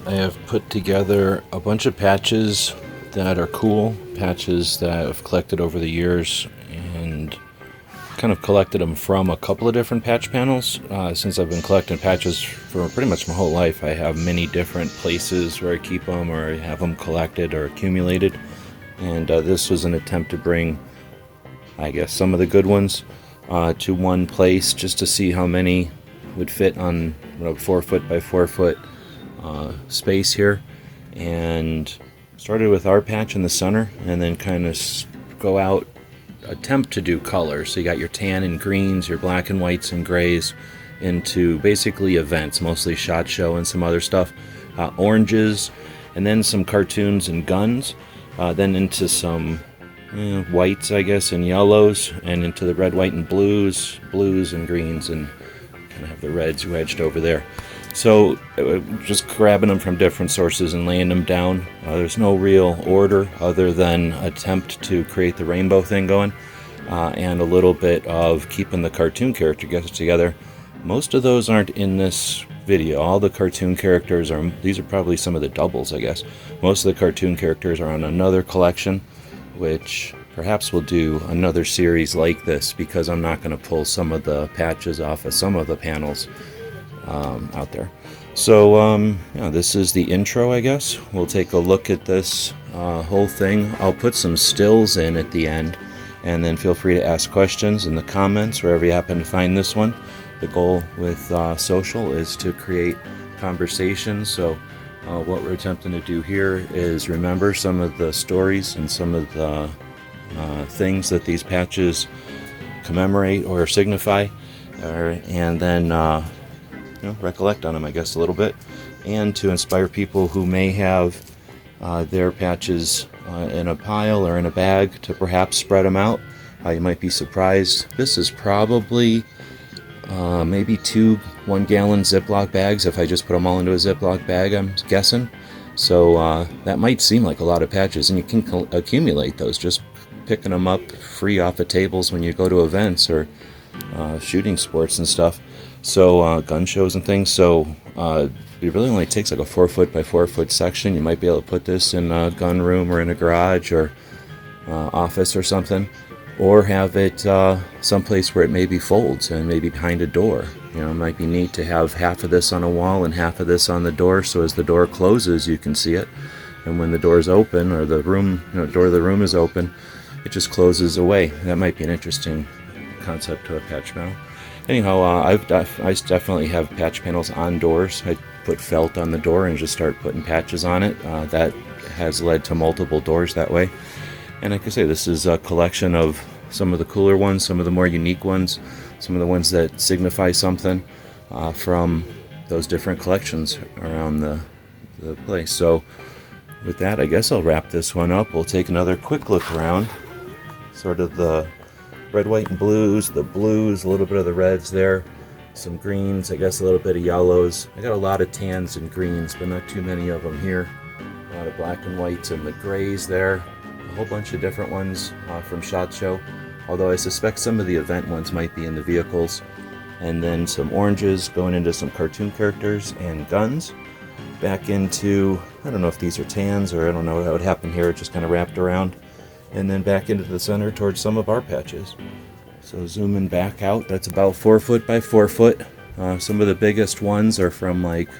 I have put together a bunch of patches that are cool, patches that I've collected over the years, and kind of collected them from a couple of different patch panels. Since I've been collecting patches for pretty much my whole life, I have many different places where I keep them or I have them collected or accumulated. And this was an attempt to bring, I guess, some of the good ones to one place just to see how many would fit on 4 foot by 4 foot space here. And started with our patch in the center and then kind of go out, attempt to do color. So you got your tan and greens, your black and whites and grays, into basically events, mostly SHOT Show and some other stuff, oranges, and then some cartoons and guns, then into some whites, I guess, and yellows, and into the red, white, and blues and greens, and kind of have the reds wedged over there. So just grabbing them from different sources and laying them down. There's no real order other than attempt to create the rainbow thing going, and a little bit of keeping the cartoon character together. Most of those aren't in this video. All the cartoon characters are, these are probably some of the doubles, I guess. Most of the cartoon characters are on another collection, which perhaps we'll do another series like this, because I'm not going to pull some of the patches off of some of the panels out there. So this is the intro, I guess. We'll take a look at this whole thing. I'll put some stills in at the end, and then feel free to ask questions in the comments wherever you happen to find this one. The goal with social is to create conversations. So what we're attempting to do here is remember some of the stories and some of the things that these patches commemorate or signify, and then recollect on them, I guess, a little bit, and to inspire people who may have their patches in a pile or in a bag to perhaps spread them out. You might be surprised. This is probably maybe 2 1-gallon Ziploc bags if I just put them all into a Ziploc bag, I'm guessing. So that might seem like a lot of patches, and you can accumulate those just picking them up free off the tables when you go to events or shooting sports and stuff. So gun shows and things. So it really only takes like a 4 foot by 4 foot section. You might be able to put this in a gun room or in a garage or office or something, or have it someplace where it maybe folds and maybe behind a door. It might be neat to have half of this on a wall and half of this on the door, so as the door closes you can see it, and when the door is open, or the room, door of the room is open, it just closes away. That might be an interesting concept to a patch panel. Anyhow, I definitely have patch panels on doors. I put felt on the door and just start putting patches on it. That has led to multiple doors that way. And like I say, this is a collection of some of the cooler ones, some of the more unique ones, some of the ones that signify something from those different collections around the place. So with that, I guess I'll wrap this one up. We'll take another quick look around, sort of the red, white, and blues, the blues, a little bit of the reds there, some greens, I guess a little bit of yellows. I got a lot of tans and greens, but not too many of them here. A lot of black and whites and the grays there. A whole bunch of different ones from SHOT Show, although I suspect some of the event ones might be in the vehicles. And then some oranges going into some cartoon characters and guns. Back into, I don't know if these are tans or I don't know what would happen here, it just kind of wrapped around. And then back into the center towards some of our patches. So zooming back out, that's about 4 foot by 4 foot. Some of the biggest ones are from like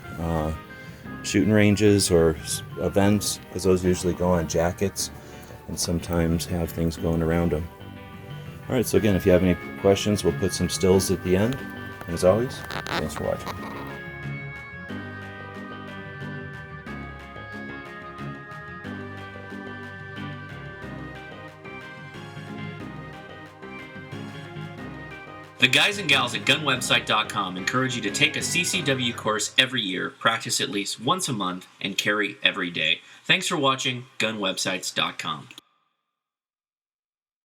shooting ranges or events, because those usually go on jackets and sometimes have things going around them. Alright, so again, if you have any questions, we'll put some stills at the end. And as always, thanks for watching. The guys and gals at GunWebsite.com encourage you to take a CCW course every year, practice at least once a month, and carry every day. Thanks for watching GunWebsites.com.